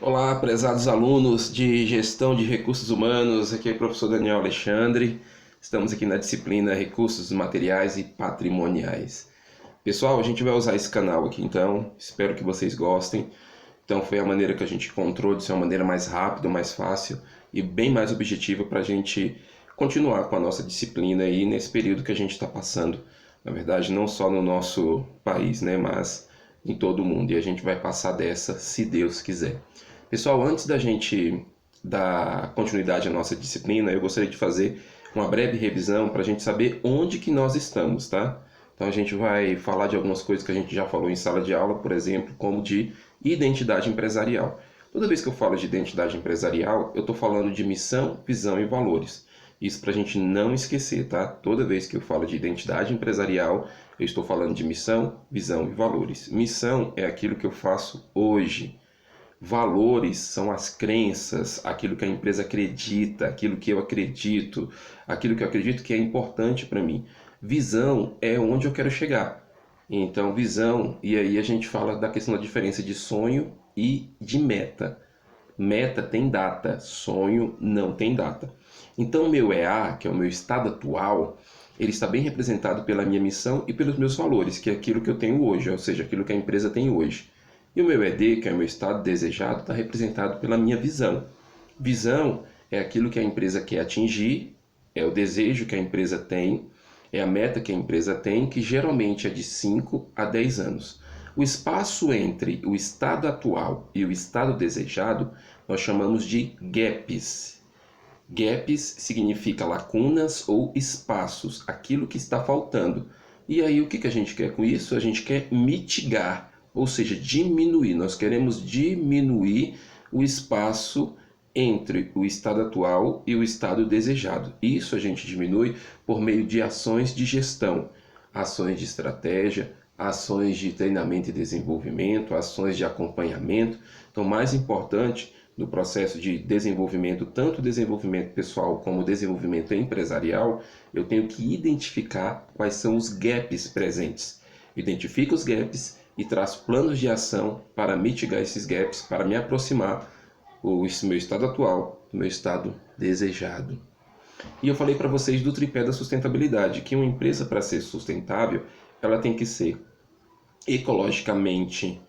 Olá, prezados alunos de Gestão de Recursos Humanos, aqui é o professor Daniel Alexandre. Estamos aqui na disciplina Recursos Materiais e Patrimoniais. Pessoal, a gente vai usar esse canal aqui então, espero que vocês gostem. Então foi a maneira que a gente encontrou de ser uma maneira mais rápida, mais fácil e bem mais objetiva para a gente continuar com a nossa disciplina aí nesse período que a gente está passando. Na verdade, não só no nosso país, né, mas em todo o mundo. E a gente vai passar dessa, se Deus quiser. Pessoal, antes da gente dar continuidade à nossa disciplina, eu gostaria de fazer uma breve revisão para a gente saber onde que nós estamos, tá? Então a gente vai falar de algumas coisas que a gente já falou em sala de aula, por exemplo, como de identidade empresarial. Toda vez que eu falo de identidade empresarial, eu estou falando de missão, visão e valores. Isso para a gente não esquecer, tá? Toda vez que eu falo de identidade empresarial, eu estou falando de missão, visão e valores. Missão é aquilo que eu faço hoje. Valores são as crenças, aquilo que a empresa acredita, aquilo que eu acredito, aquilo que eu acredito que é importante para mim. Visão é onde eu quero chegar. Então, visão, e aí a gente fala da questão da diferença de sonho e de meta. Meta tem data, sonho não tem data. Então, o meu EA, que é o meu estado atual, ele está bem representado pela minha missão e pelos meus valores, que é aquilo que eu tenho hoje, ou seja, aquilo que a empresa tem hoje. E o meu ED, que é o meu estado desejado, está representado pela minha visão. Visão é aquilo que a empresa quer atingir, é o desejo que a empresa tem, é a meta que a empresa tem, que geralmente é de 5 a 10 anos. O espaço entre o estado atual e o estado desejado nós chamamos de gaps. Gaps significa lacunas ou espaços, aquilo que está faltando. E aí o que a gente quer com isso? A gente quer mitigar, ou seja, diminuir. Nós queremos diminuir o espaço entre o estado atual e o estado desejado. Isso a gente diminui por meio de ações de gestão, ações de estratégia, ações de treinamento e desenvolvimento, ações de acompanhamento. Então, mais importante no processo de desenvolvimento, tanto desenvolvimento pessoal como desenvolvimento empresarial, eu tenho que identificar quais são os gaps presentes. Identifico os gaps e traço planos de ação para mitigar esses gaps, para me aproximar do meu estado atual, do meu estado desejado. E eu falei para vocês do tripé da sustentabilidade, que uma empresa, para ser sustentável, ela tem que ser ecologicamente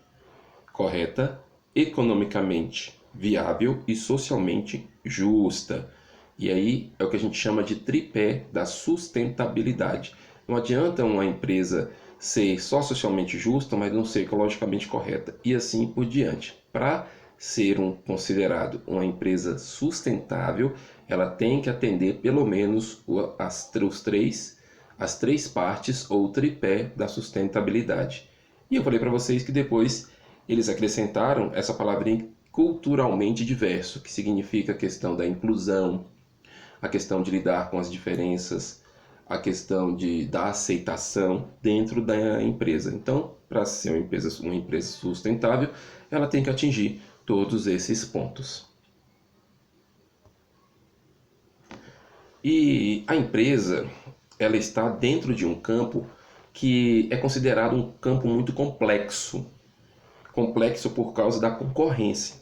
correta, economicamente viável e socialmente justa. E aí é o que a gente chama de tripé da sustentabilidade. Não adianta uma empresa ser só socialmente justa, mas não ser ecologicamente correta, e assim por diante. Para ser considerado uma empresa sustentável, ela tem que atender pelo menos as três partes ou tripé da sustentabilidade. E eu falei para vocês que depois eles acrescentaram essa palavrinha culturalmente diverso, que significa a questão da inclusão, a questão de lidar com as diferenças, a questão da aceitação dentro da empresa. Então, para ser uma empresa sustentável, ela tem que atingir todos esses pontos. E a empresa, ela está dentro de um campo que é considerado um campo muito complexo. Complexo por causa da concorrência.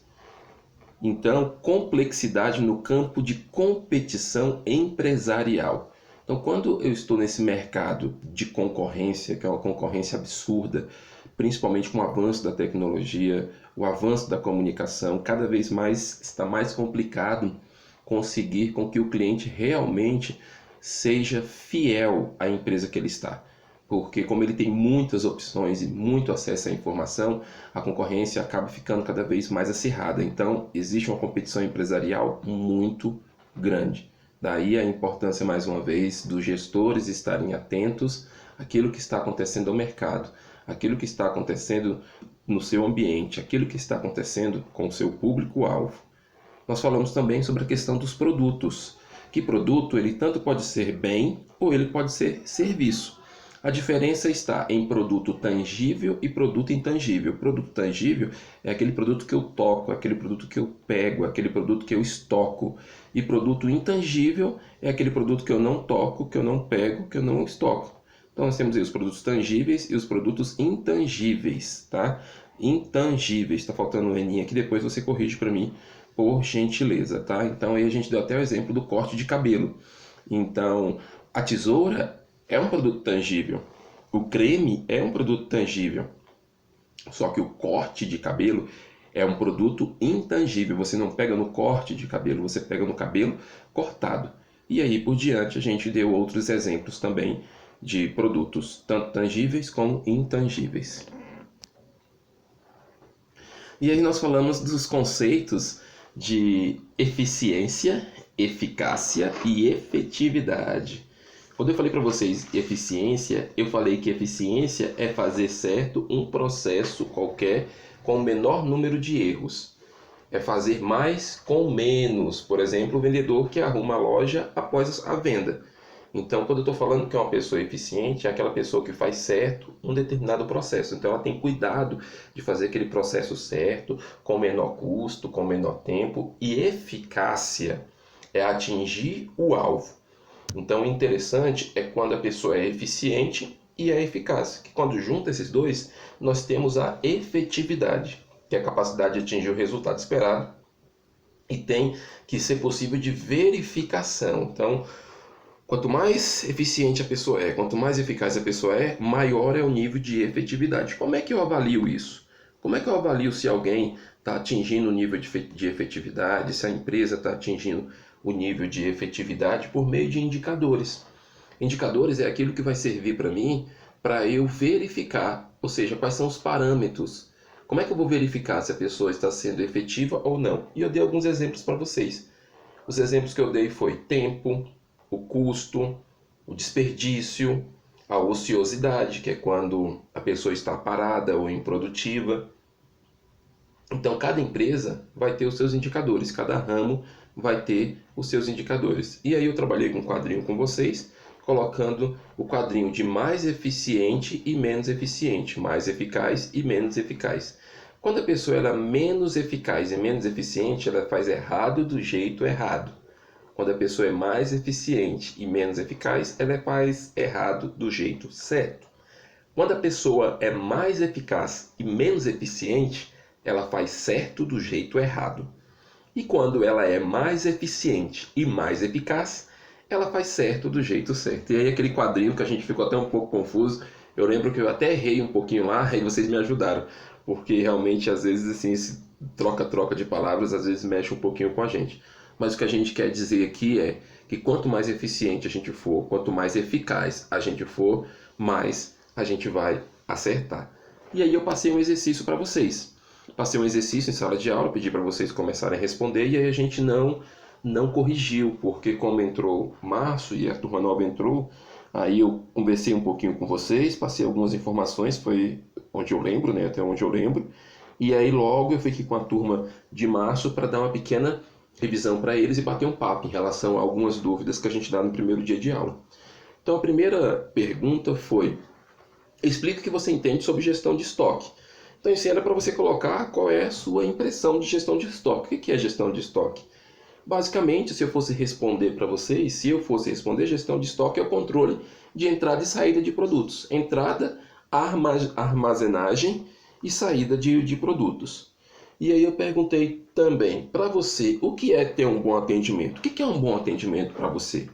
Então, complexidade no campo de competição empresarial. Então, quando eu estou nesse mercado de concorrência, que é uma concorrência absurda, principalmente com o avanço da tecnologia, o avanço da comunicação, cada vez mais está mais complicado conseguir com que o cliente realmente seja fiel à empresa que ele está. Porque como ele tem muitas opções e muito acesso à informação, a concorrência acaba ficando cada vez mais acirrada. Então, existe uma competição empresarial muito grande. Daí a importância, mais uma vez, dos gestores estarem atentos àquilo que está acontecendo no mercado, aquilo que está acontecendo no seu ambiente, aquilo que está acontecendo com o seu público-alvo. Nós falamos também sobre a questão dos produtos. Que produto ele tanto pode ser bem ou ele pode ser serviço. A diferença está em produto tangível e produto intangível. Produto tangível é aquele produto que eu toco, aquele produto que eu pego, aquele produto que eu estoco. E produto intangível é aquele produto que eu não toco, que eu não pego, que eu não estoco. Então nós temos aí os produtos tangíveis e os produtos intangíveis, tá? intangíveis. Está faltando um N aqui, depois você corrige para mim, por gentileza, tá? Então aí a gente deu até o exemplo do corte de cabelo. Então, a tesoura é um produto tangível. O creme é um produto tangível. Só que o corte de cabelo é um produto intangível. Você não pega no corte de cabelo, você pega no cabelo cortado. E aí por diante a gente deu outros exemplos também de produtos, tanto tangíveis como intangíveis. E aí nós falamos dos conceitos de eficiência, eficácia e efetividade. Quando eu falei para vocês eficiência, eu falei que eficiência é fazer certo um processo qualquer com o menor número de erros. É fazer mais com menos. Por exemplo, o vendedor que arruma a loja após a venda. Então, quando eu estou falando que é uma pessoa eficiente, é aquela pessoa que faz certo um determinado processo. Então, ela tem cuidado de fazer aquele processo certo, com menor custo, com menor tempo. E eficácia é atingir o alvo. Então, o interessante é quando a pessoa é eficiente e é eficaz. Que quando junta esses dois, nós temos a efetividade, que é a capacidade de atingir o resultado esperado. E tem que ser possível de verificação. Então, quanto mais eficiente a pessoa é, quanto mais eficaz a pessoa é, maior é o nível de efetividade. Como é que eu avalio isso? Como é que eu avalio se alguém está atingindo o nível de efetividade, se a empresa está atingindo o nível de efetividade? Por meio de indicadores. Indicadores é aquilo que vai servir para mim para eu verificar, ou seja, quais são os parâmetros. Como é que eu vou verificar se a pessoa está sendo efetiva ou não? E eu dei alguns exemplos para vocês. Os exemplos que eu dei foi tempo, o custo, o desperdício, a ociosidade, que é quando a pessoa está parada ou improdutiva. Então, cada empresa vai ter os seus indicadores, cada ramo vai ter os seus indicadores. E aí eu trabalhei com um quadrinho com vocês, colocando o quadrinho de mais eficiente e menos eficiente, mais eficaz e menos eficaz. Quando a pessoa é menos eficaz e menos eficiente, ela faz errado do jeito errado. Quando a pessoa é mais eficiente e menos eficaz, ela faz errado do jeito certo. Quando a pessoa é mais eficaz e menos eficiente, ela faz certo do jeito errado. E quando ela é mais eficiente e mais eficaz, ela faz certo do jeito certo. E aí aquele quadrinho que a gente ficou até um pouco confuso, eu lembro que eu até errei um pouquinho lá e vocês me ajudaram, porque realmente às vezes assim, esse troca-troca de palavras às vezes mexe um pouquinho com a gente. Mas o que a gente quer dizer aqui é que quanto mais eficiente a gente for, quanto mais eficaz a gente for, mais a gente vai acertar. E aí eu passei um exercício para vocês. Passei um exercício em sala de aula, pedi para vocês começarem a responder e aí a gente não corrigiu, porque como entrou março e a turma nova entrou, aí eu conversei um pouquinho com vocês, passei algumas informações, foi onde eu lembro, né, até onde eu lembro, e aí logo eu fiquei com a turma de março para dar uma pequena revisão para eles e bater um papo em relação a algumas dúvidas que a gente dá no primeiro dia de aula. Então a primeira pergunta foi: explica o que você entende sobre gestão de estoque. Então isso era para você colocar qual é a sua impressão de gestão de estoque. O que é gestão de estoque? Basicamente, se eu fosse responder para vocês, gestão de estoque é o controle de entrada e saída de produtos. Entrada, armazenagem e saída de produtos. E aí eu perguntei também para você, o que é ter um bom atendimento? O que é um bom atendimento para você?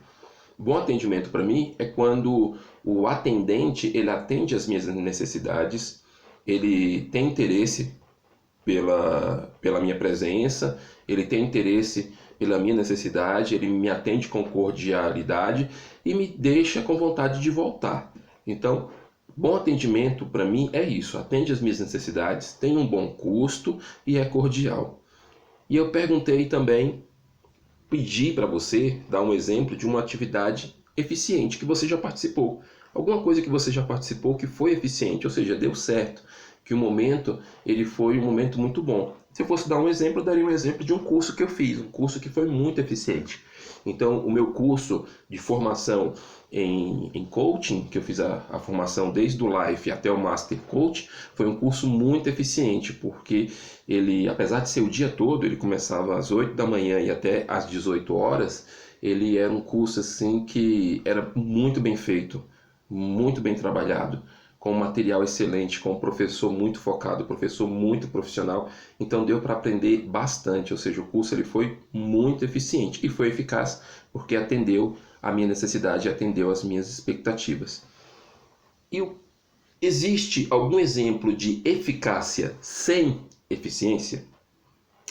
Bom atendimento para mim é quando o atendente ele atende às minhas necessidades, ele tem interesse pela minha presença, ele tem interesse pela minha necessidade, ele me atende com cordialidade e me deixa com vontade de voltar. Então, bom atendimento para mim é isso, atende às minhas necessidades, tem um bom custo e é cordial. E eu perguntei também, pedi para você dar um exemplo de uma atividade eficiente que você já participou. Alguma coisa que você já participou que foi eficiente, ou seja, deu certo, que o momento ele foi um momento muito bom. Se eu fosse dar um exemplo, eu daria um exemplo de um curso que eu fiz, um curso que foi muito eficiente. Então, o meu curso de formação em coaching, que eu fiz a formação desde o Life até o Master Coach, foi um curso muito eficiente, porque ele, apesar de ser o dia todo, ele começava às 8 da manhã e até às 18 horas, ele era um curso assim que era muito bem feito, muito bem trabalhado, com um material excelente, com um professor muito focado, professor muito profissional. Então deu para aprender bastante, ou seja, o curso ele foi muito eficiente e foi eficaz porque atendeu a minha necessidade, atendeu as minhas expectativas. E existe algum exemplo de eficácia sem eficiência?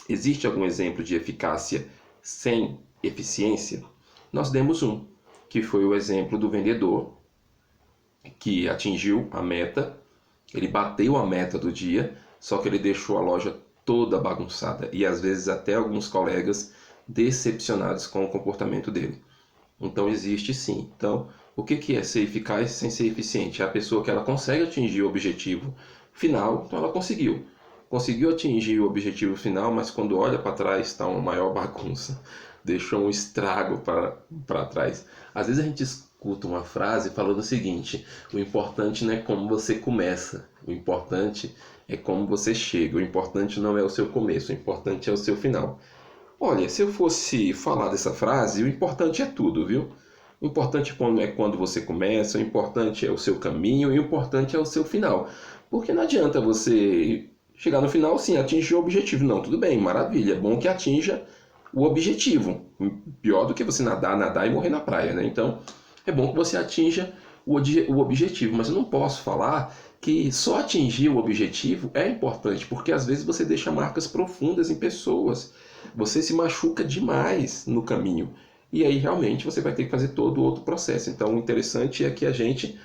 Existe algum exemplo de eficácia sem eficiência? Nós demos um, que foi o exemplo do vendedor que atingiu a meta, ele bateu a meta do dia, só que ele deixou a loja toda bagunçada e às vezes até alguns colegas decepcionados com o comportamento dele. Então existe sim. Então, o que é ser eficaz sem ser eficiente? É a pessoa que ela consegue atingir o objetivo final, então ela conseguiu atingir o objetivo final, mas quando olha para trás está uma maior bagunça, deixou um estrago para trás. Às vezes a gente escuta uma frase falando o seguinte: o importante não é como você começa, o importante é como você chega, o importante não é o seu começo, o importante é o seu final. Olha, se eu fosse falar dessa frase, o importante é tudo, viu? O importante é quando você começa, o importante é o seu caminho e o importante é o seu final. Porque não adianta você chegar no final, sim, atingir o objetivo. Não, tudo bem, maravilha, é bom que atinja o objetivo. Pior do que você nadar e morrer na praia, né? Então, é bom que você atinja o objetivo, mas eu não posso falar que só atingir o objetivo é importante, porque às vezes você deixa marcas profundas em pessoas. Você se machuca demais no caminho. E aí realmente você vai ter que fazer todo o outro processo. Então o interessante é que a gente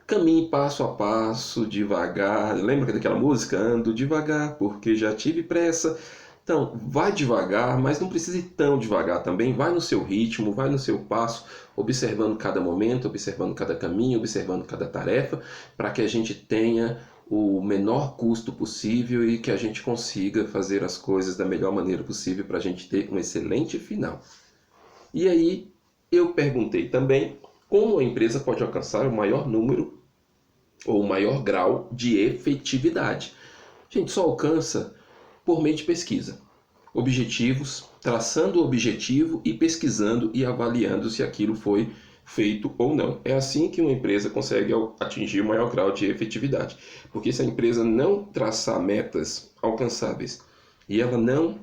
caminhe passo a passo, devagar. Lembra daquela música? Ando devagar porque já tive pressa. Então, vai devagar, mas não precisa ir tão devagar também. Vai no seu ritmo, vai no seu passo, observando cada momento, observando cada caminho, observando cada tarefa, para que a gente tenha o menor custo possível e que a gente consiga fazer as coisas da melhor maneira possível para a gente ter um excelente final. E aí eu perguntei também como a empresa pode alcançar o maior número ou o maior grau de efetividade. A gente só alcança por meio de pesquisa. Objetivos, traçando o objetivo e pesquisando e avaliando se aquilo foi feito ou não. É assim que uma empresa consegue atingir o maior grau de efetividade. Porque se a empresa não traçar metas alcançáveis e ela não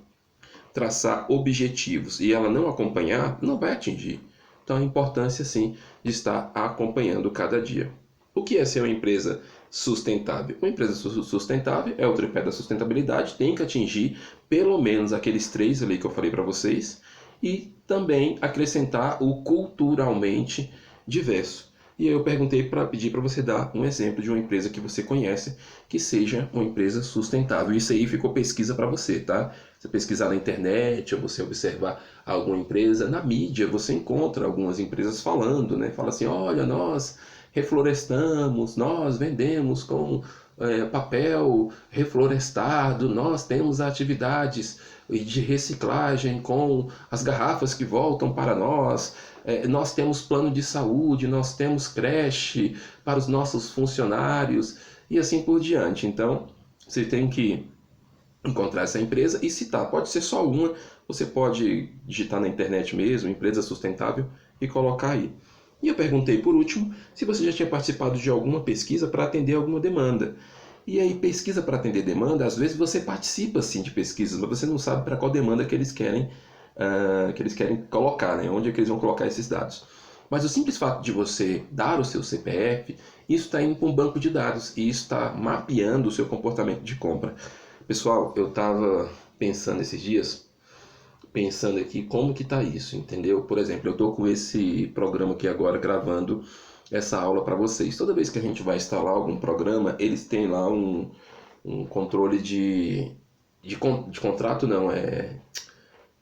traçar objetivos e ela não acompanhar, não vai atingir. Então a importância sim de estar acompanhando cada dia. O que é ser uma empresa sustentável? Uma empresa sustentável é o tripé da sustentabilidade, tem que atingir pelo menos aqueles 3 ali que eu falei para vocês e também acrescentar o culturalmente diverso. E eu pedir para você dar um exemplo de uma empresa que você conhece que seja uma empresa sustentável. Isso aí ficou pesquisa para você, tá? Você pesquisar na internet ou você observar alguma empresa, na mídia você encontra algumas empresas falando, né? Fala assim, olha, nós reflorestamos, nós vendemos com papel reflorestado, nós temos atividades de reciclagem com as garrafas que voltam para nós, nós temos plano de saúde, nós temos creche para os nossos funcionários e assim por diante. Então, você tem que encontrar essa empresa e citar. Pode ser só uma, você pode digitar na internet mesmo, empresa sustentável, e colocar aí. E eu perguntei por último se você já tinha participado de alguma pesquisa para atender alguma demanda. E aí, pesquisa para atender demanda, às vezes você participa sim de pesquisas, mas você não sabe para qual demanda que eles querem colocar, né? Onde é que eles vão colocar esses dados. Mas o simples fato de você dar o seu CPF, isso está indo para um banco de dados e isso está mapeando o seu comportamento de compra. Pessoal, eu estava pensando esses dias, pensando aqui como que tá isso, entendeu? Por exemplo, eu estou com esse programa aqui agora gravando essa aula para vocês. Toda vez que a gente vai instalar algum programa, eles têm lá um controle de contrato, não,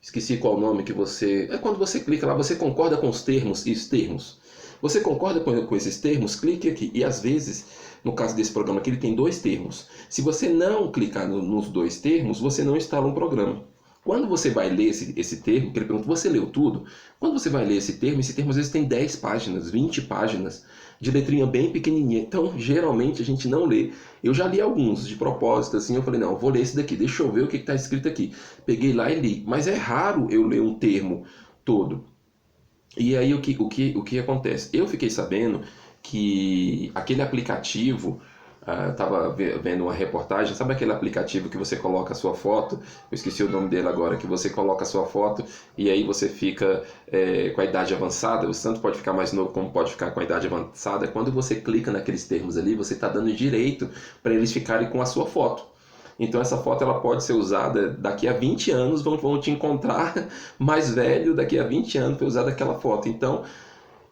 esqueci qual o nome que você... É quando você clica lá, você concorda com os termos e os termos. Você concorda com esses termos? Clique aqui. E às vezes, no caso desse programa aqui, ele tem 2 termos. Se você não clicar nos 2 termos, você não instala um programa. Quando você vai ler esse termo, que ele pergunta, você leu tudo? Quando você vai ler esse termo às vezes tem 10 páginas, 20 páginas, de letrinha bem pequenininha. Então, geralmente, a gente não lê. Eu já li alguns, de propósito, assim, eu falei, não, vou ler esse daqui, deixa eu ver o que está escrito aqui. Peguei lá e li. Mas é raro eu ler um termo todo. E aí, o que acontece? Eu fiquei sabendo que aquele aplicativo, estava vendo uma reportagem, sabe aquele aplicativo que você coloca a sua foto, eu esqueci o nome dele agora, que você coloca a sua foto e aí você fica com a idade avançada, você tanto pode ficar mais novo como pode ficar com a idade avançada. Quando você clica naqueles termos ali, você está dando direito para eles ficarem com a sua foto. Então essa foto ela pode ser usada daqui a 20 anos, vão te encontrar mais velho daqui a 20 anos para usar daquela foto. Então,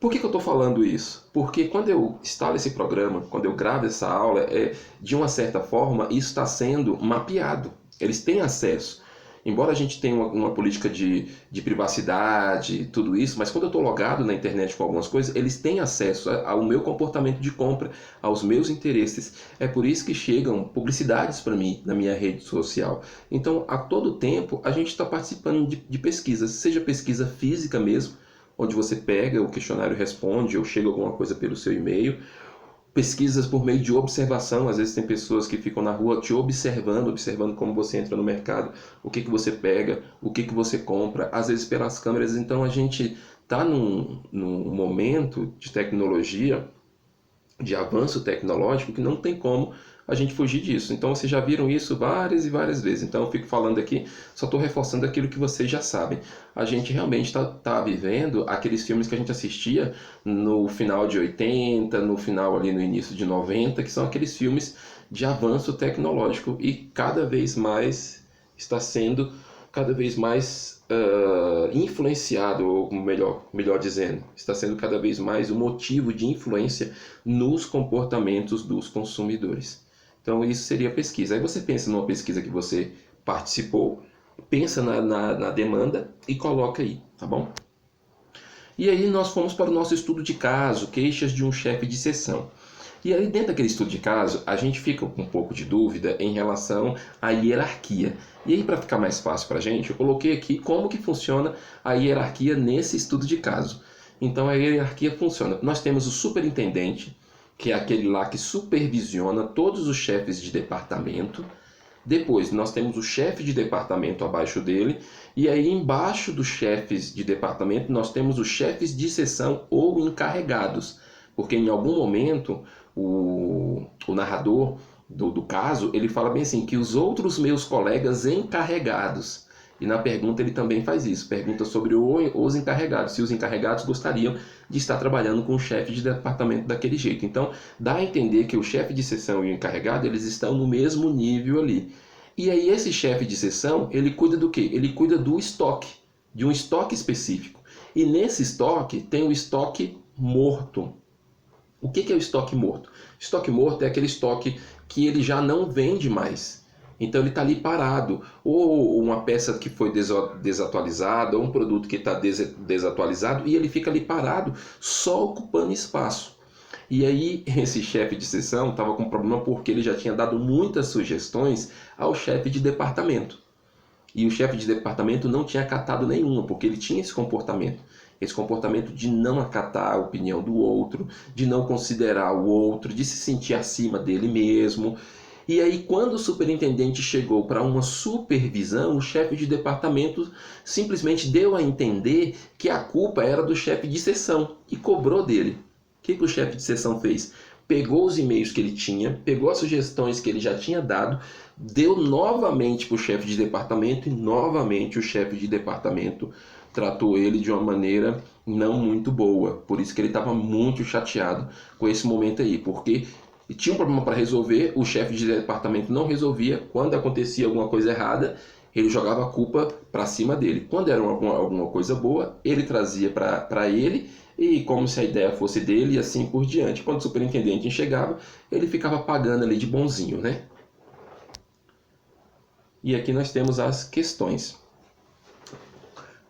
por que eu estou falando isso? Porque quando eu instalo esse programa, quando eu gravo essa aula, de uma certa forma, isso está sendo mapeado. Eles têm acesso. Embora a gente tenha uma política de privacidade, tudo isso, mas quando eu estou logado na internet com algumas coisas, eles têm acesso ao meu comportamento de compra, aos meus interesses. É por isso que chegam publicidades para mim na minha rede social. Então, a todo tempo, a gente está participando de pesquisas, seja pesquisa física mesmo, onde você pega o questionário, responde ou chega alguma coisa pelo seu e-mail. Pesquisas por meio de observação, às vezes tem pessoas que ficam na rua te observando como você entra no mercado, o que você pega, o que você compra, às vezes pelas câmeras. Então a gente está num momento de tecnologia, de avanço tecnológico, que não tem como a gente fugir disso. Então vocês já viram isso várias e várias vezes. Então eu fico falando aqui, só estou reforçando aquilo que vocês já sabem. A gente realmente está vivendo aqueles filmes que a gente assistia no final de 80, no final ali no início de 90, que são aqueles filmes de avanço tecnológico e cada vez mais está sendo cada vez mais influenciado, ou melhor dizendo, está sendo cada vez mais um motivo de influência nos comportamentos dos consumidores. Então isso seria pesquisa. Aí você pensa numa pesquisa que você participou, pensa na demanda e coloca aí, tá bom? E aí nós fomos para o nosso estudo de caso, queixas de um chefe de seção. E aí dentro daquele estudo de caso, a gente fica com um pouco de dúvida em relação à hierarquia. E aí para ficar mais fácil para a gente, eu coloquei aqui como que funciona a hierarquia nesse estudo de caso. Então a hierarquia funciona. Nós temos o superintendente, que é aquele lá que supervisiona todos os chefes de departamento. Depois nós temos o chefe de departamento abaixo dele, e aí embaixo dos chefes de departamento nós temos os chefes de seção ou encarregados, porque em algum momento o narrador do caso ele fala bem assim, que os outros meus colegas encarregados, e na pergunta ele também faz isso, pergunta sobre os encarregados, se os encarregados gostariam de estar trabalhando com o chefe de departamento daquele jeito. Então dá a entender que o chefe de seção e o encarregado eles estão no mesmo nível ali. E aí esse chefe de seção, ele cuida do quê? Ele cuida do estoque, de um estoque específico. E nesse estoque tem o estoque morto. O que é o estoque morto? Estoque morto é aquele estoque que ele já não vende mais. Então ele está ali parado, ou uma peça que foi desatualizada, ou um produto que está desatualizado, e ele fica ali parado, só ocupando espaço. E aí esse chefe de seção estava com problema porque ele já tinha dado muitas sugestões ao chefe de departamento. E o chefe de departamento não tinha acatado nenhuma, porque ele tinha esse comportamento de não acatar a opinião do outro, de não considerar o outro, de se sentir acima dele mesmo. E aí, quando o superintendente chegou para uma supervisão, o chefe de departamento simplesmente deu a entender que a culpa era do chefe de seção e cobrou dele. O que o chefe de seção fez? Pegou os e-mails que ele tinha, pegou as sugestões que ele já tinha dado, deu novamente para o chefe de departamento e novamente o chefe de departamento tratou ele de uma maneira não muito boa. Por isso que ele estava muito chateado com esse momento aí, porque tinha um problema para resolver, o chefe de departamento não resolvia. Quando acontecia alguma coisa errada, ele jogava a culpa para cima dele. Quando era alguma coisa boa, ele trazia para ele, e como se a ideia fosse dele, e assim por diante. Quando o superintendente chegava, ele ficava pagando ali de bonzinho, né? E aqui nós temos as questões.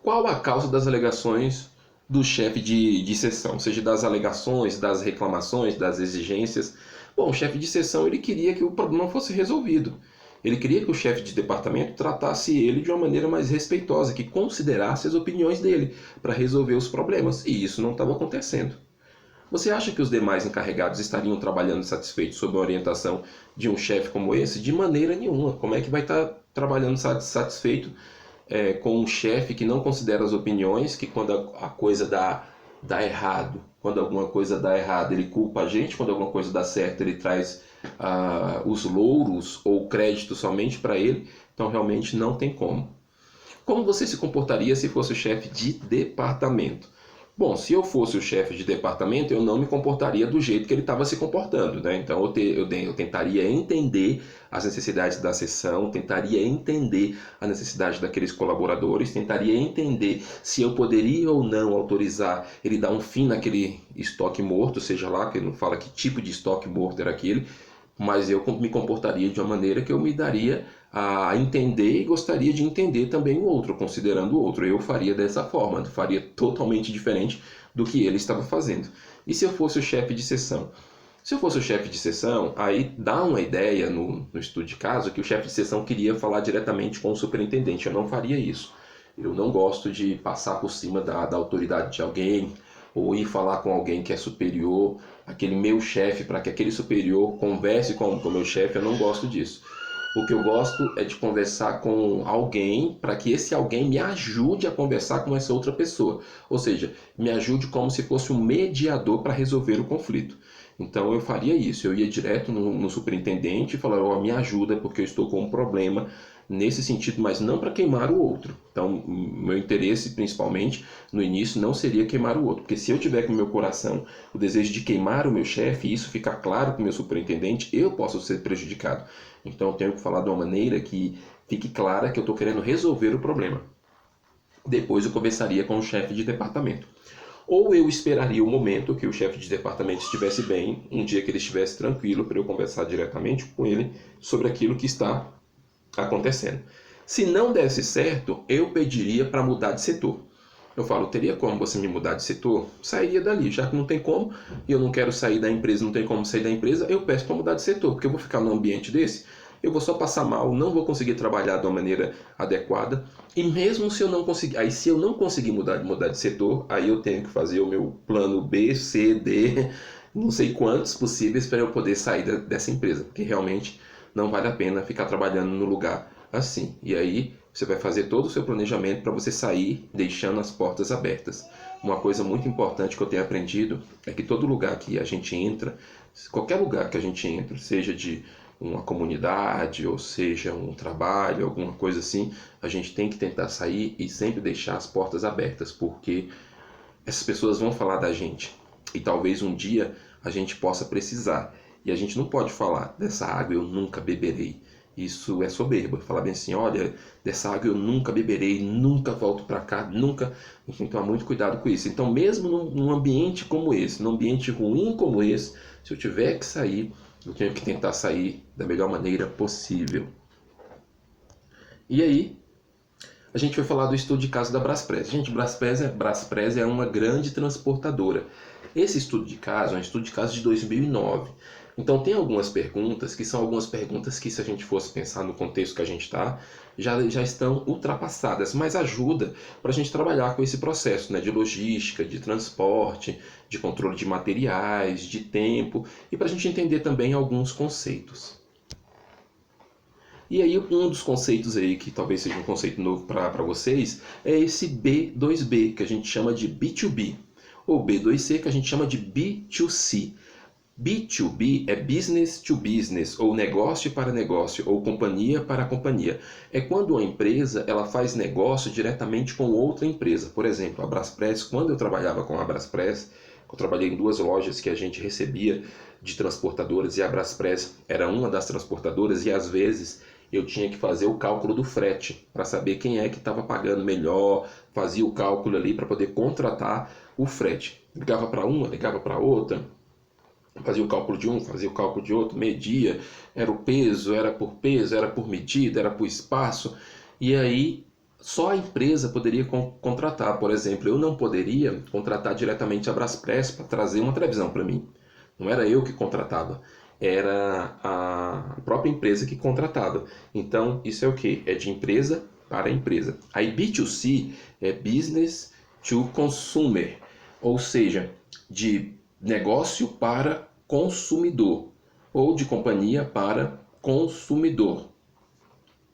Qual a causa das alegações do chefe de seção? Ou seja, das alegações, das reclamações, das exigências. Bom, o chefe de seção ele queria que o problema fosse resolvido. Ele queria que o chefe de departamento tratasse ele de uma maneira mais respeitosa, que considerasse as opiniões dele para resolver os problemas. E isso não estava acontecendo. Você acha que os demais encarregados estariam trabalhando satisfeitos sob a orientação de um chefe como esse? De maneira nenhuma. Como é que vai estar trabalhando satisfeito com um chefe que não considera as opiniões, que quando a coisa dá dá errado. Quando alguma coisa dá errado, ele culpa a gente. Quando alguma coisa dá certo, ele traz os louros ou crédito somente para ele. Então, realmente não tem como. Como você se comportaria se fosse o chefe de departamento? Bom, se eu fosse o chefe de departamento, eu não me comportaria do jeito que ele estava se comportando, né? Então eu tentaria entender as necessidades da sessão, tentaria entender a necessidade daqueles colaboradores, tentaria entender se eu poderia ou não autorizar ele dar um fim naquele estoque morto, seja lá, que ele não fala que tipo de estoque morto era aquele, mas eu me comportaria de uma maneira que eu me daria a entender e gostaria de entender também o outro, considerando o outro. Eu faria dessa forma, faria totalmente diferente do que ele estava fazendo. E se eu fosse o chefe de sessão? Se eu fosse o chefe de sessão, aí dá uma ideia no estudo de caso que o chefe de sessão queria falar diretamente com o superintendente. Eu não faria isso. Eu não gosto de passar por cima da autoridade de alguém ou ir falar com alguém que é superior, aquele meu chefe, para que aquele superior converse com o meu chefe. Eu não gosto disso. O que eu gosto é de conversar com alguém para que esse alguém me ajude a conversar com essa outra pessoa. Ou seja, me ajude como se fosse um mediador para resolver o conflito. Então eu faria isso, eu ia direto no superintendente e falar, oh, me ajuda porque eu estou com um problema nesse sentido, mas não para queimar o outro. Então, meu interesse, principalmente, no início, não seria queimar o outro, porque se eu tiver com o meu coração o desejo de queimar o meu chefe e isso ficar claro para o meu superintendente, eu posso ser prejudicado. Então, eu tenho que falar de uma maneira que fique clara que eu estou querendo resolver o problema. Depois eu conversaria com o chefe de departamento. Ou eu esperaria o momento que o chefe de departamento estivesse bem, um dia que ele estivesse tranquilo, para eu conversar diretamente com ele sobre aquilo que está acontecendo. Se não desse certo, eu pediria para mudar de setor. Eu falo, teria como você me mudar de setor? Sairia dali, já que não tem como, e eu não quero sair da empresa, não tem como sair da empresa, eu peço para mudar de setor, porque eu vou ficar num ambiente desse, eu vou só passar mal, não vou conseguir trabalhar de uma maneira adequada, e mesmo se eu não conseguir, aí se eu não conseguir mudar de setor, aí eu tenho que fazer o meu plano B, C, D, não sei quantos possíveis para eu poder sair dessa empresa, porque realmente não vale a pena ficar trabalhando no lugar assim. E aí você vai fazer todo o seu planejamento para você sair deixando as portas abertas. Uma coisa muito importante que eu tenho aprendido é que todo lugar que a gente entra, qualquer lugar que a gente entra, seja de uma comunidade ou seja um trabalho, alguma coisa assim, a gente tem que tentar sair e sempre deixar as portas abertas, porque essas pessoas vão falar da gente e talvez um dia a gente possa precisar. E a gente não pode falar, dessa água eu nunca beberei. Isso é soberba. Falar bem assim, olha, dessa água eu nunca beberei, nunca volto para cá, nunca. Enfim, tomar muito cuidado com isso. Então, mesmo num ambiente como esse, num ambiente ruim como esse, se eu tiver que sair, eu tenho que tentar sair da melhor maneira possível. E aí, a gente vai falar do estudo de caso da Braspress. Gente, Braspress é uma grande transportadora. Esse estudo de caso é um estudo de caso de 2009. Então tem algumas perguntas que são algumas perguntas que, se a gente fosse pensar no contexto que a gente está, já estão ultrapassadas, mas ajuda para a gente trabalhar com esse processo, né, de logística, de transporte, de controle de materiais, de tempo, e para a gente entender também alguns conceitos. E aí um dos conceitos aí, que talvez seja um conceito novo para vocês, é esse B2B, que a gente chama de B2B, ou B2C, que a gente chama de B2C. B2B é business to business, ou negócio para negócio, ou companhia para companhia. É quando uma empresa ela faz negócio diretamente com outra empresa. Por exemplo, a Braspress, quando eu trabalhava com a Braspress, eu trabalhei em duas lojas que a gente recebia de transportadoras e a Braspress era uma das transportadoras e às vezes eu tinha que fazer o cálculo do frete para saber quem é que estava pagando melhor, fazia o cálculo ali para poder contratar o frete. Ligava para uma, ligava para outra, fazia o cálculo de um, fazia o cálculo de outro, media, era o peso, era por medida, era por espaço, e aí só a empresa poderia contratar. Por exemplo, eu não poderia contratar diretamente a Braspress para trazer uma televisão para mim. Não era eu que contratava, era a própria empresa que contratava. Então, isso é o que? É de empresa para empresa. Aí B2C é Business to Consumer, ou seja, de negócio para consumidor, ou de companhia para consumidor.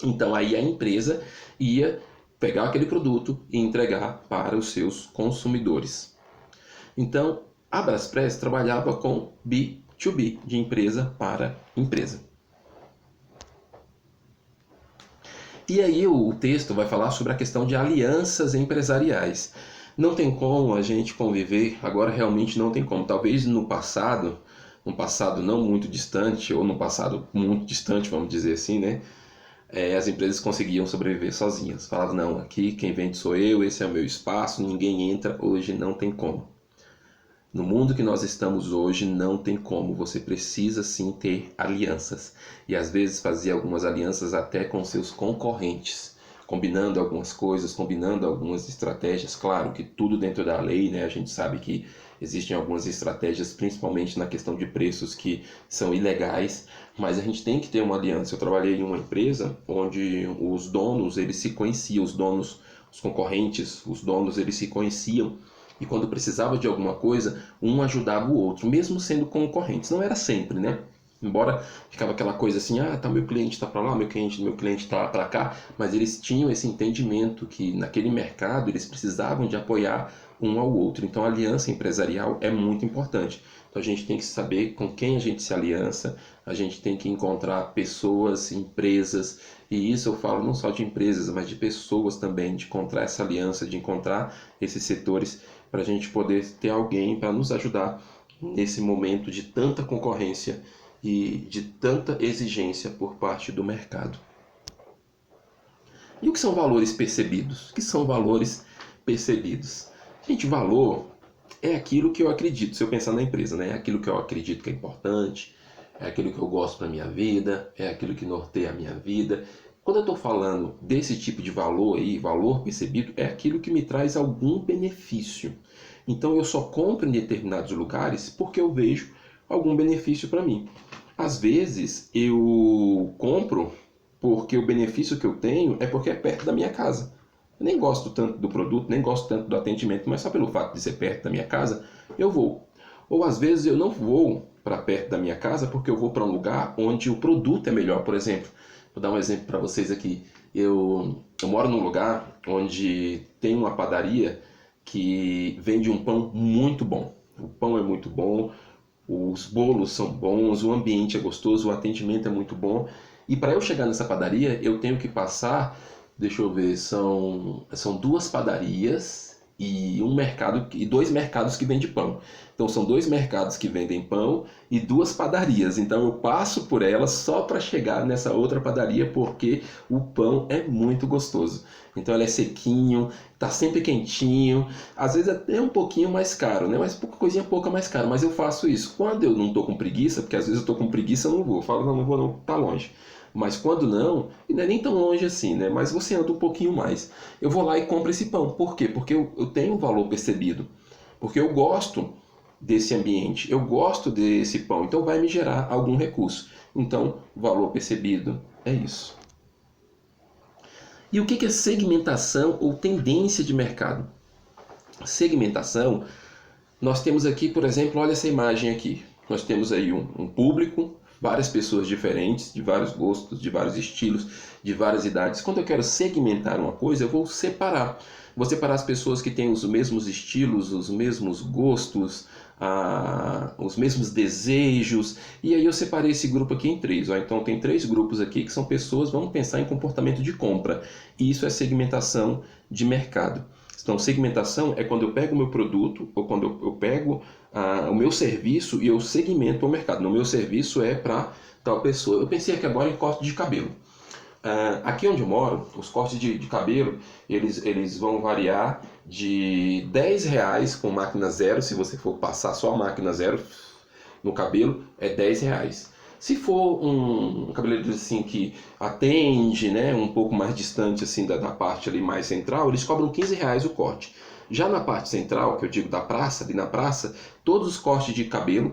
Então aí a empresa ia pegar aquele produto e entregar para os seus consumidores. Então, a Braspress trabalhava com B2B, de empresa para empresa. E aí o texto vai falar sobre a questão de alianças empresariais. Não tem como a gente conviver, agora realmente não tem como. Talvez no passado não muito distante, ou no passado muito distante, vamos dizer assim, né? As empresas conseguiam sobreviver sozinhas. Falavam, não, aqui quem vende sou eu, esse é o meu espaço, ninguém entra. Hoje não tem como. No mundo que nós estamos hoje, não tem como. Você precisa sim ter alianças. E às vezes fazer algumas alianças até com seus concorrentes, combinando algumas coisas, combinando algumas estratégias. Claro que tudo dentro da lei, né? A gente sabe que existem algumas estratégias, principalmente na questão de preços, que são ilegais, mas a gente tem que ter uma aliança. Eu trabalhei em uma empresa onde os donos, eles se conheciam, os donos, os concorrentes, os donos, eles se conheciam. E quando precisava de alguma coisa, um ajudava o outro, mesmo sendo concorrentes. Não era sempre, né? Embora ficava aquela coisa assim, tá, meu cliente está para lá, meu cliente está para cá, mas eles tinham esse entendimento que naquele mercado eles precisavam de apoiar um ao outro. Então a aliança empresarial é muito importante. Então a gente tem que saber com quem a gente se aliança, a gente tem que encontrar pessoas, empresas, e isso eu falo não só de empresas, mas de pessoas também, de encontrar essa aliança, de encontrar esses setores para a gente poder ter alguém para nos ajudar nesse momento de tanta concorrência e de tanta exigência por parte do mercado. E o que são valores percebidos? O que são valores percebidos? Gente, valor é aquilo que eu acredito, se eu pensar na empresa, né? É aquilo que eu acredito que é importante, é aquilo que eu gosto para a minha vida, é aquilo que norteia a minha vida. Quando eu estou falando desse tipo de valor aí, valor percebido, é aquilo que me traz algum benefício. Então eu só compro em determinados lugares porque eu vejo algum benefício para mim. Às vezes eu compro porque o benefício que eu tenho é porque é perto da minha casa. Eu nem gosto tanto do produto, nem gosto tanto do atendimento, mas só pelo fato de ser perto da minha casa, eu vou. Ou às vezes eu não vou para perto da minha casa porque eu vou para um lugar onde o produto é melhor. Por exemplo, vou dar um exemplo para vocês aqui. Eu moro num lugar onde tem uma padaria que vende um pão muito bom. O pão é muito bom, os bolos são bons, o ambiente é gostoso, o atendimento é muito bom. E para eu chegar nessa padaria, eu tenho que passar, deixa eu ver, são duas padarias e um mercado e dois mercados que vendem pão. Então são dois mercados que vendem pão e duas padarias. Então eu passo por elas só para chegar nessa outra padaria porque o pão é muito gostoso. Então ele é sequinho, tá sempre quentinho, às vezes até um pouquinho mais caro, né? Mas coisinha pouca mais caro, mas eu faço isso. Quando eu não tô com preguiça, porque às vezes eu tô com preguiça, eu não vou. Eu falo, não vou não, tá longe. Mas quando não, e não é nem tão longe assim, né? Mas você anda um pouquinho mais. Eu vou lá e compro esse pão. Por quê? Porque eu tenho um valor percebido. Porque eu gosto desse ambiente, eu gosto desse pão, então vai me gerar algum recurso. Então, valor percebido é isso. E o que é segmentação ou tendência de mercado? Segmentação, nós temos aqui, por exemplo, olha essa imagem aqui. Nós temos aí um público, várias pessoas diferentes, de vários gostos, de vários estilos, de várias idades. Quando eu quero segmentar uma coisa, eu vou separar. Vou separar as pessoas que têm os mesmos estilos, os mesmos gostos, os mesmos desejos. E aí eu separei esse grupo aqui em três. Então tem três grupos aqui que são pessoas, vamos pensar em comportamento de compra. E isso é segmentação de mercado. Então, segmentação é quando eu pego o meu produto ou quando eu pego o meu serviço e eu segmento o mercado. No meu serviço é para tal pessoa. Eu pensei aqui agora em corte de cabelo. Aqui onde eu moro, os cortes de cabelo, eles vão variar de R$10 com máquina zero. Se você for passar só a máquina zero no cabelo, é R$10. Se for um cabeleireiro assim que atende, né, um pouco mais distante assim da parte ali mais central, eles cobram R$15 o corte. Já na parte central, que eu digo da praça, ali na praça, todos os corte de cabelo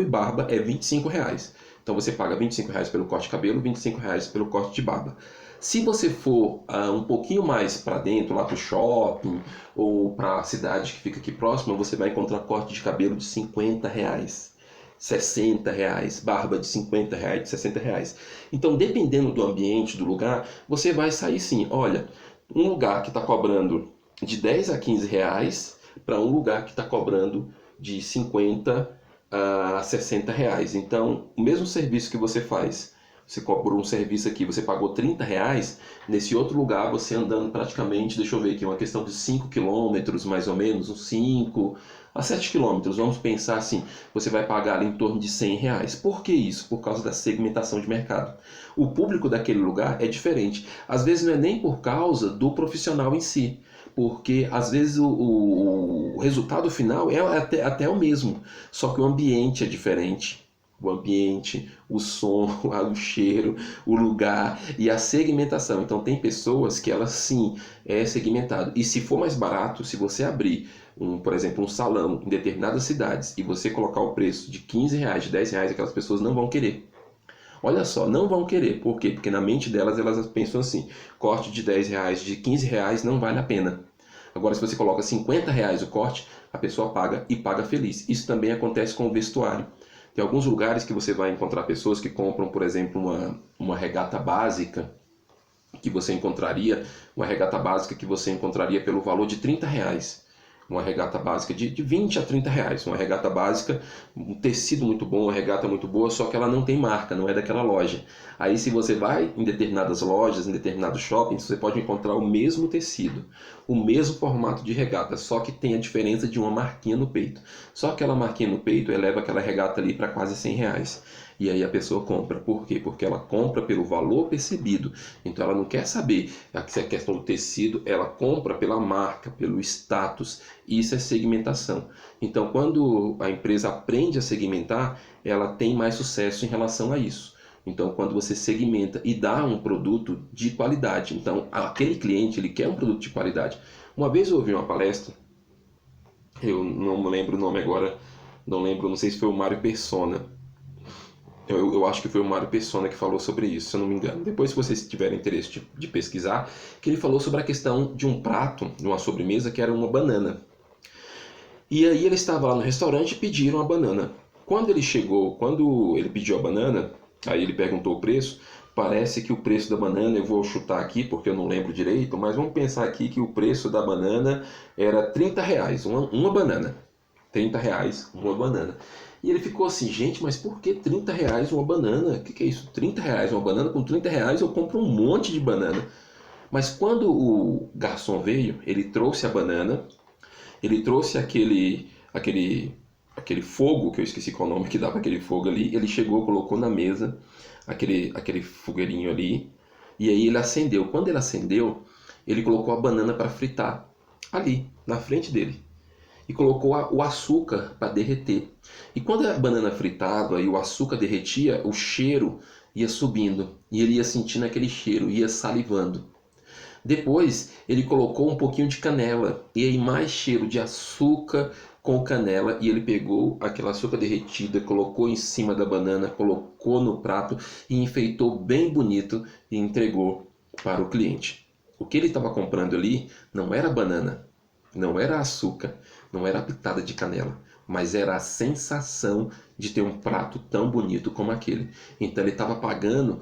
e barba é R$25. Então você paga R$25 pelo corte de cabelo, R$25 pelo corte de barba. Se você for um pouquinho mais para dentro, lá para o shopping ou para a cidade que fica aqui próxima, você vai encontrar corte de cabelo de R$50. R$60, barba de R$50, de R$60. Então, dependendo do ambiente, do lugar, você vai sair sim. Olha, um lugar que está cobrando de R$10 a R$15, para um lugar que está cobrando de 50 a 60 reais. Então, o mesmo serviço que você faz, você cobrou um serviço aqui, você pagou 30 reais, nesse outro lugar você andando praticamente, deixa eu ver aqui, uma questão de 5 quilômetros mais ou menos, uns 5 a 7 quilômetros, vamos pensar assim, você vai pagar ali em torno de 100 reais. Por que isso? Por causa da segmentação de mercado. O público daquele lugar é diferente. Às vezes não é nem por causa do profissional em si, porque às vezes o resultado final é até o mesmo, só que o ambiente é diferente. O ambiente, o som, o cheiro, o lugar e a segmentação. Então tem pessoas que elas sim é segmentado. E se for mais barato, se você abrir por exemplo, um salão em determinadas cidades e você colocar o preço de 15 reais, de 10 reais, aquelas pessoas não vão querer. Olha só, não vão querer. Por quê? Porque na mente delas, elas pensam assim, corte de 10 reais, de 15 reais não vale a pena. Agora, se você coloca 50 reais o corte, a pessoa paga e paga feliz. Isso também acontece com o vestuário. Tem alguns lugares que você vai encontrar pessoas que compram, por exemplo, uma regata básica, uma regata básica que você encontraria pelo valor de 30 reais. Uma regata básica de 20 a 30 reais. Uma regata básica, um tecido muito bom, uma regata muito boa, só que ela não tem marca, não é daquela loja. Aí se você vai em determinadas lojas, em determinados shoppings, você pode encontrar o mesmo tecido, o mesmo formato de regata, só que tem a diferença de uma marquinha no peito. Só aquela marquinha no peito eleva aquela regata ali para quase 100 reais. E aí a pessoa compra. Por quê? Porque ela compra pelo valor percebido. Então ela não quer saber se é questão do tecido, ela compra pela marca, pelo status. Isso é segmentação. Então quando a empresa aprende a segmentar, ela tem mais sucesso em relação a isso. Então quando você segmenta e dá um produto de qualidade, então aquele cliente ele quer um produto de qualidade. Uma vez eu ouvi uma palestra, eu não me lembro o nome agora, não sei se foi o Mário Persona. Eu acho que foi o Mário Persona que falou sobre isso, se eu não me engano. Depois, se vocês tiverem interesse de pesquisar, que ele falou sobre a questão de um prato, de uma sobremesa, que era uma banana. E aí ele estava lá no restaurante e pediram a banana. Quando ele pediu a banana, aí ele perguntou o preço, parece que o preço da banana, eu vou chutar aqui porque eu não lembro direito, mas vamos pensar aqui que o preço da banana era 30 reais, uma banana. 30 reais uma banana. E ele ficou assim, gente, mas por que 30 reais uma banana? O que é isso? 30 reais uma banana? Com 30 reais eu compro um monte de banana. Mas quando o garçom veio, ele trouxe a banana, ele trouxe aquele fogo, que eu esqueci qual nome que dava aquele fogo ali, ele chegou, colocou na mesa aquele fogueirinho ali, e aí ele acendeu. Quando ele acendeu, ele colocou a banana para fritar ali, na frente dele. E colocou o açúcar para derreter. E quando a banana fritava e o açúcar derretia, o cheiro ia subindo. E ele ia sentindo aquele cheiro, ia salivando. Depois ele colocou um pouquinho de canela. E aí mais cheiro de açúcar com canela. E ele pegou aquele açúcar derretida, colocou em cima da banana, colocou no prato e enfeitou bem bonito e entregou para o cliente. O que ele estava comprando ali não era banana, não era açúcar, não era a pitada de canela, mas era a sensação de ter um prato tão bonito como aquele. Então ele estava pagando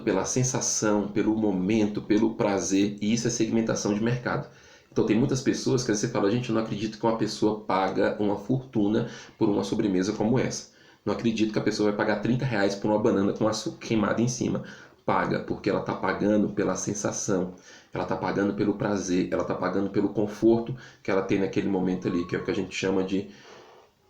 pela sensação, pelo momento, pelo prazer, e isso é segmentação de mercado. Então tem muitas pessoas que você fala, gente, eu não acredito que uma pessoa paga uma fortuna por uma sobremesa como essa. Não acredito que a pessoa vai pagar 30 reais por uma banana com açúcar queimado em cima. Paga, porque ela está pagando pela sensação, ela está pagando pelo prazer, ela está pagando pelo conforto que ela tem naquele momento ali, que é o que a gente chama de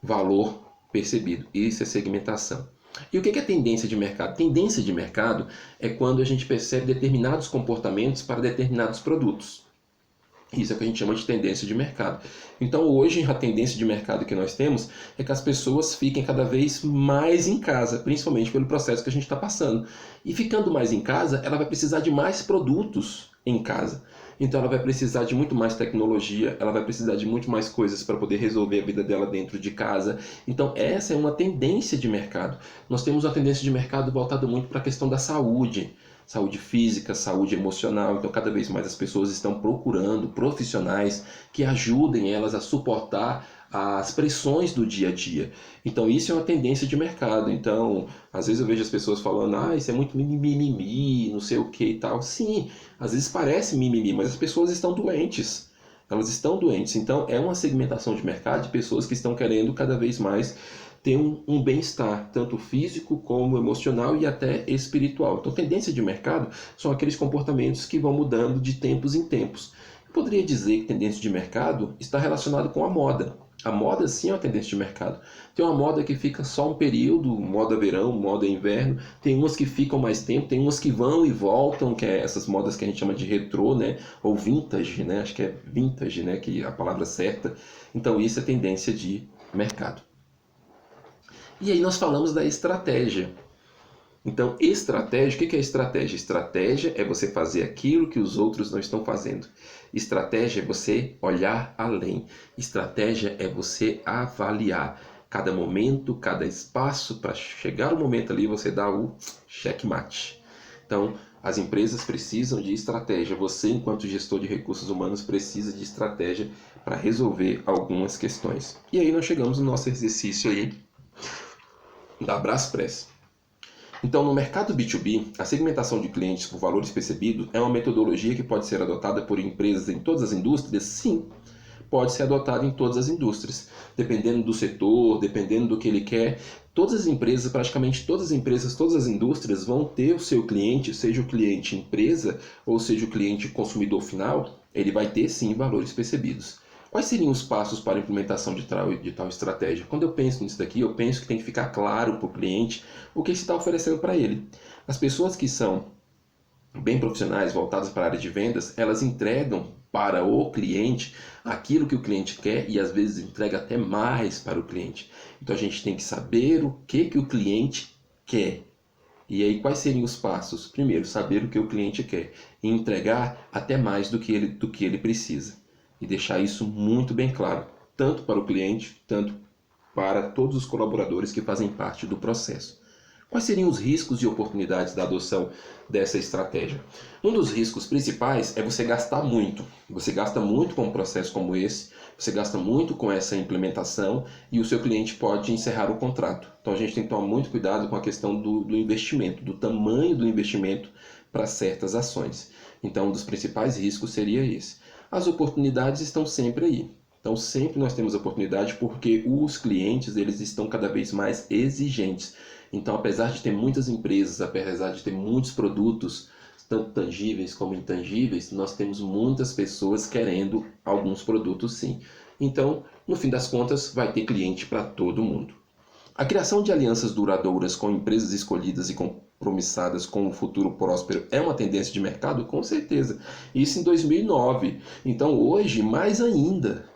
valor percebido. Isso é segmentação. E o que é tendência de mercado? Tendência de mercado é quando a gente percebe determinados comportamentos para determinados produtos. Isso é o que a gente chama de tendência de mercado. Então hoje a tendência de mercado que nós temos é que as pessoas fiquem cada vez mais em casa, principalmente pelo processo que a gente está passando. E ficando mais em casa, ela vai precisar de mais produtos em casa. Então ela vai precisar de muito mais tecnologia, ela vai precisar de muito mais coisas para poder resolver a vida dela dentro de casa. Então essa é uma tendência de mercado. Nós temos uma tendência de mercado voltada muito para a questão da saúde. Saúde física, saúde emocional. Então cada vez mais as pessoas estão procurando profissionais que ajudem elas a suportar as pressões do dia a dia. Então isso é uma tendência de mercado. Então às vezes eu vejo as pessoas falando, isso é muito mimimi, não sei o que e tal. Sim, às vezes parece mimimi, mas as pessoas estão doentes. Elas estão doentes. Então, é uma segmentação de mercado de pessoas que estão querendo cada vez mais ter um bem-estar, tanto físico como emocional e até espiritual. Então, tendência de mercado são aqueles comportamentos que vão mudando de tempos em tempos. Eu poderia dizer que tendência de mercado está relacionado com a moda. A moda sim é uma tendência de mercado. Tem uma moda que fica só um período, moda verão, moda inverno. Tem umas que ficam mais tempo, tem umas que vão e voltam, que é essas modas que a gente chama de retrô, né? Ou vintage, né? Acho que é vintage, né? Que é a palavra certa. Então isso é tendência de mercado. E aí nós falamos da estratégia. Então, estratégia, o que é estratégia? Estratégia é você fazer aquilo que os outros não estão fazendo. Estratégia é você olhar além. Estratégia é você avaliar cada momento, cada espaço, para chegar o momento ali você dá o checkmate. Então, as empresas precisam de estratégia. Você, enquanto gestor de recursos humanos, precisa de estratégia para resolver algumas questões. E aí nós chegamos no nosso exercício aí da Braspress. Então, no mercado B2B, a segmentação de clientes por valores percebidos é uma metodologia que pode ser adotada por empresas em todas as indústrias? Sim, pode ser adotada em todas as indústrias. Dependendo do setor, dependendo do que ele quer, todas as empresas, praticamente todas as empresas, todas as indústrias vão ter o seu cliente, seja o cliente empresa ou seja o cliente consumidor final, ele vai ter sim valores percebidos. Quais seriam os passos para a implementação de tal estratégia? Quando eu penso nisso daqui, eu penso que tem que ficar claro para o cliente o que se está oferecendo para ele. As pessoas que são bem profissionais, voltadas para a área de vendas, elas entregam para o cliente aquilo que o cliente quer e às vezes entrega até mais para o cliente. Então a gente tem que saber o que o cliente quer. E aí quais seriam os passos? Primeiro, saber o que o cliente quer e entregar até mais do que ele precisa. E deixar isso muito bem claro, tanto para o cliente, tanto para todos os colaboradores que fazem parte do processo. Quais seriam os riscos e oportunidades da adoção dessa estratégia? Um dos riscos principais é você gastar muito. Você gasta muito com um processo como esse, você gasta muito com essa implementação e o seu cliente pode encerrar o contrato. Então a gente tem que tomar muito cuidado com a questão do investimento, do tamanho do investimento para certas ações. Então um dos principais riscos seria esse. As oportunidades estão sempre aí. Então sempre nós temos oportunidade porque os clientes eles estão cada vez mais exigentes. Então apesar de ter muitas empresas, apesar de ter muitos produtos, tanto tangíveis como intangíveis, nós temos muitas pessoas querendo alguns produtos sim. Então, no fim das contas, vai ter cliente para todo mundo. A criação de alianças duradouras com empresas escolhidas e compromissadas com um futuro próspero é uma tendência de mercado? Com certeza. Isso em 2009. Então hoje, mais ainda,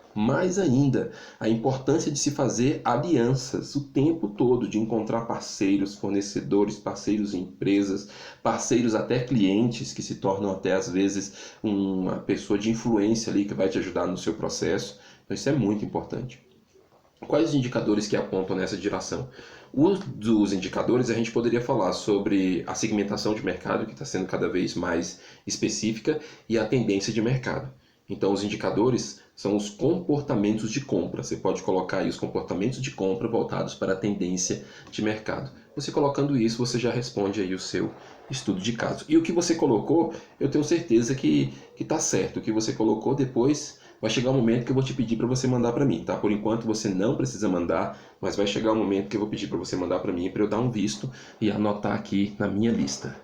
a importância de se fazer alianças o tempo todo, de encontrar parceiros, fornecedores, parceiros em empresas, parceiros até clientes que se tornam até às vezes uma pessoa de influência ali que vai te ajudar no seu processo. Então isso é muito importante. Quais os indicadores que apontam nessa direção? Um dos indicadores a gente poderia falar sobre a segmentação de mercado, que está sendo cada vez mais específica, e a tendência de mercado. Então, os indicadores são os comportamentos de compra. Você pode colocar aí os comportamentos de compra voltados para a tendência de mercado. Você colocando isso, você já responde aí o seu estudo de caso. E o que você colocou, eu tenho certeza que está certo. O que você colocou depois... vai chegar um momento que eu vou te pedir para você mandar para mim, tá? Por enquanto você não precisa mandar, mas vai chegar um momento que eu vou pedir para você mandar para mim para eu dar um visto e anotar aqui na minha lista.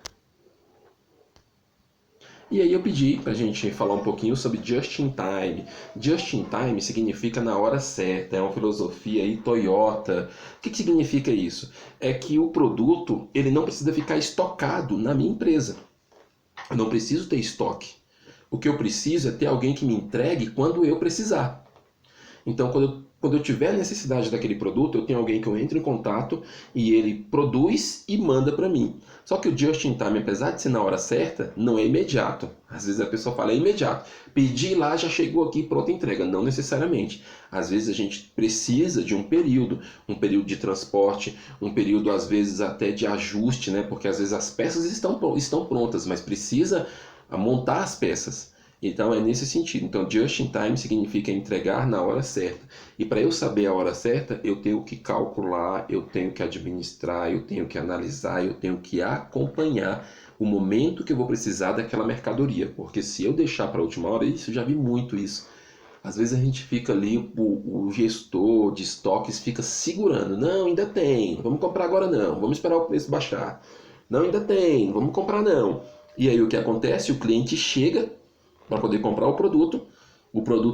E aí eu pedi para a gente falar um pouquinho sobre Just in Time. Just in Time significa na hora certa, é uma filosofia aí Toyota. O que significa isso? É que o produto ele não precisa ficar estocado na minha empresa. Eu não preciso ter estoque. O que eu preciso é ter alguém que me entregue quando eu precisar. Então, quando eu tiver necessidade daquele produto, eu tenho alguém que eu entro em contato e ele produz e manda para mim. Só que o just in time, apesar de ser na hora certa, não é imediato. Às vezes a pessoa fala, é imediato. Pedi lá, já chegou aqui, pronta entrega. Não necessariamente. Às vezes a gente precisa de um período de transporte, um período às vezes até de ajuste, né? Porque às vezes as peças estão prontas, mas precisa montar as peças. Então é nesse sentido. Então just in time significa entregar na hora certa. E para eu saber a hora certa, eu tenho que calcular, eu tenho que administrar, eu tenho que analisar, eu tenho que acompanhar o momento que eu vou precisar daquela mercadoria. Porque se eu deixar para a última hora, isso eu já vi muito isso. Às vezes a gente fica ali, o gestor de estoques fica segurando. Não, ainda tem, vamos comprar agora não, vamos esperar o preço baixar. Não, ainda tem, vamos comprar não. E aí o que acontece? O cliente chega para poder comprar o produto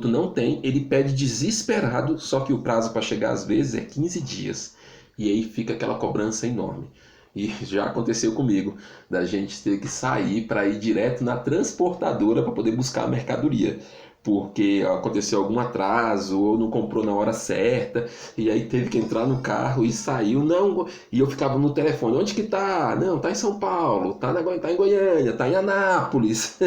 não tem, ele pede desesperado, só que o prazo para chegar às vezes é 15 dias. E aí fica aquela cobrança enorme. E já aconteceu comigo, da gente ter que sair para ir direto na transportadora para poder buscar a mercadoria. Porque aconteceu algum atraso ou não comprou na hora certa, e aí teve que entrar no carro e saiu. Não, e eu ficava no telefone: onde que tá? Não, tá em São Paulo, tá em Goiânia, tá em Anápolis.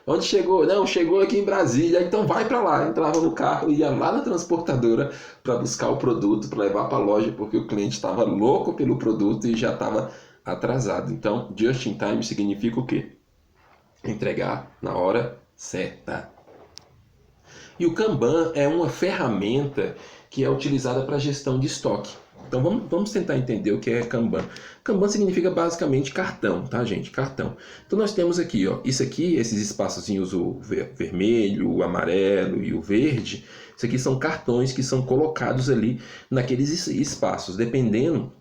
Onde chegou? Não, chegou aqui em Brasília, então vai para lá. Entrava no carro e ia lá na transportadora para buscar o produto, para levar para a loja, porque o cliente estava louco pelo produto e já estava atrasado. Então, just in time significa o quê? Entregar na hora certa. E o Kanban é uma ferramenta que é utilizada para gestão de estoque. Então vamos tentar entender o que é Kanban. Kanban significa basicamente cartão, tá, gente? Cartão. Então nós temos aqui, ó, isso aqui, esses espaçozinhos, o vermelho, o amarelo e o verde, isso aqui são cartões que são colocados ali naqueles espaços, dependendo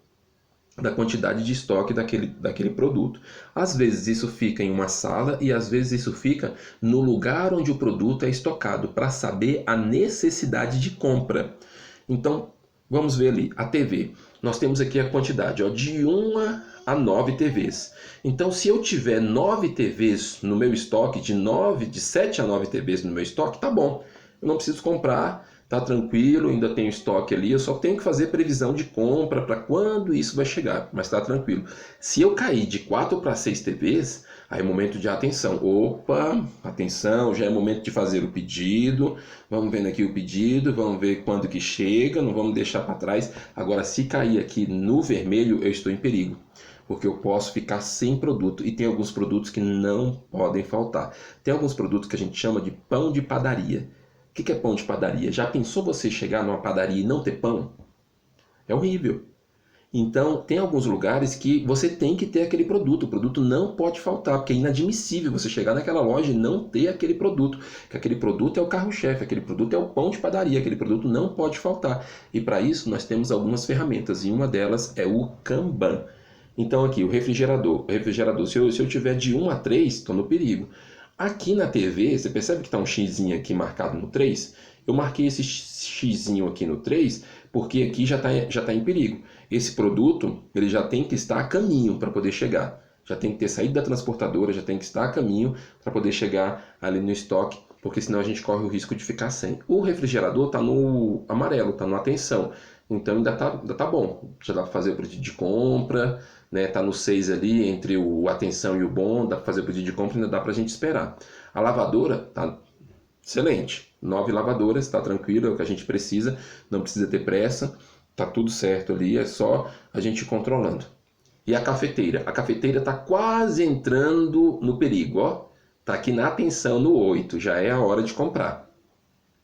da quantidade de estoque daquele produto. Às vezes isso fica em uma sala e às vezes isso fica no lugar onde o produto é estocado, para saber a necessidade de compra. Então, vamos ver ali, a TV. Nós temos aqui a quantidade, ó, de 1 a 9 TVs. Então, se eu tiver 9 TVs no meu estoque, de 7 a 9 TVs no meu estoque, tá bom. Eu não preciso comprar, tá tranquilo, ainda tenho estoque ali, eu só tenho que fazer previsão de compra para quando isso vai chegar, mas tá tranquilo. Se eu cair de 4 para 6 TVs, aí é momento de atenção. Opa, atenção, já é momento de fazer o pedido. Vamos vendo aqui o pedido, vamos ver quando que chega, não vamos deixar para trás. Agora, se cair aqui no vermelho, eu estou em perigo, porque eu posso ficar sem produto, e tem alguns produtos que não podem faltar. Tem alguns produtos que a gente chama de pão de padaria. O que é pão de padaria? Já pensou você chegar numa padaria e não ter pão? É horrível. Então, tem alguns lugares que você tem que ter aquele produto. O produto não pode faltar, porque é inadmissível você chegar naquela loja e não ter aquele produto. Que aquele produto é o carro-chefe, aquele produto é o pão de padaria, aquele produto não pode faltar. E para isso nós temos algumas ferramentas, e uma delas é o Kanban. Então aqui, o refrigerador, se eu tiver de 1 a 3, estou no perigo. Aqui na TV, você percebe que está um xizinho aqui marcado no 3? Eu marquei esse xizinho aqui no 3 porque aqui já tá em perigo. Esse produto ele já tem que estar a caminho para poder chegar. Já tem que ter saído da transportadora, já tem que estar a caminho para poder chegar ali no estoque, porque senão a gente corre o risco de ficar sem. O refrigerador está no amarelo, está no atenção. Então ainda tá bom. Já dá para fazer o pedido de compra, né? Tá no 6 ali, entre o atenção e o bom, dá para fazer o pedido de compra, ainda dá para a gente esperar. A lavadora tá excelente. 9 lavadoras, tá tranquilo, é o que a gente precisa, não precisa ter pressa, tá tudo certo ali, é só a gente ir controlando. E a cafeteira? A cafeteira tá quase entrando no perigo, ó. Tá aqui na atenção no 8, já é a hora de comprar.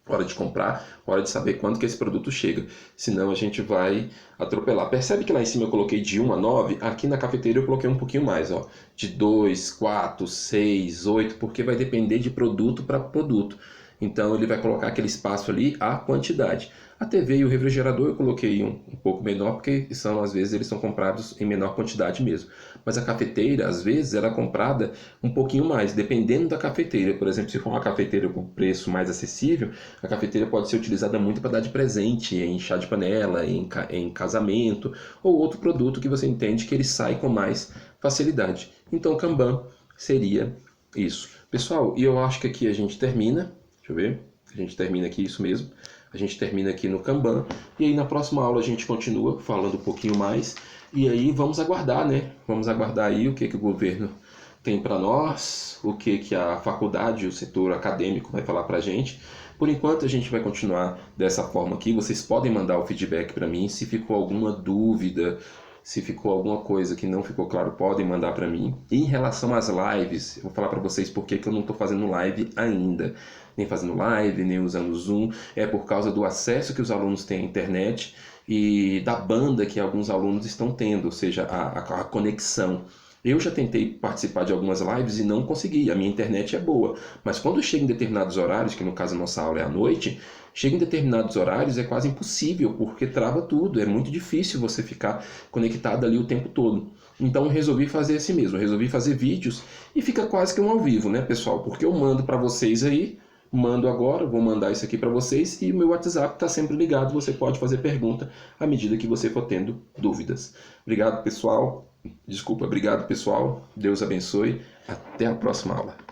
Hora de comprar, hora de saber quando que esse produto chega, senão a gente vai atropelar. Percebe que lá em cima eu coloquei de 1 a 9, aqui na cafeteira eu coloquei um pouquinho mais, ó, de 2, 4, 6, 8, porque vai depender de produto para produto. Então ele vai colocar aquele espaço ali, a quantidade. A TV e o refrigerador eu coloquei um pouco menor, porque às vezes eles são comprados em menor quantidade mesmo. Mas a cafeteira, às vezes, ela é comprada um pouquinho mais, dependendo da cafeteira. Por exemplo, se for uma cafeteira com preço mais acessível, a cafeteira pode ser utilizada muito para dar de presente, em chá de panela, em casamento, ou outro produto que você entende que ele sai com mais facilidade. Então, o Kanban seria isso. Pessoal, e eu acho que aqui a gente termina. Deixa eu ver. A gente termina aqui, isso mesmo. A gente termina aqui no Kanban. E aí na próxima aula a gente continua falando um pouquinho mais. E aí vamos aguardar, né? Vamos aguardar aí o que o governo tem para nós, o que a faculdade, o setor acadêmico vai falar para a gente. Por enquanto a gente vai continuar dessa forma aqui. Vocês podem mandar o feedback para mim. Se ficou alguma dúvida, se ficou alguma coisa que não ficou claro, podem mandar para mim. E em relação às lives, eu vou falar para vocês por que eu não estou fazendo live ainda. Nem fazendo live, nem usando o Zoom. É por causa do acesso que os alunos têm à internet e da banda que alguns alunos estão tendo, ou seja, a conexão. Eu já tentei participar de algumas lives e não consegui, a minha internet é boa, mas quando chega em determinados horários, que no caso a nossa aula é à noite, chega em determinados horários é quase impossível, porque trava tudo, é muito difícil você ficar conectado ali o tempo todo. Então eu resolvi fazer assim mesmo, eu resolvi fazer vídeos e fica quase que um ao vivo, né, pessoal? Porque eu mando para vocês aí, mando agora, vou mandar isso aqui para vocês e o meu WhatsApp está sempre ligado, você pode fazer pergunta à medida que você for tendo dúvidas. Obrigado, pessoal. Desculpa, obrigado, pessoal. Deus abençoe. Até a próxima aula.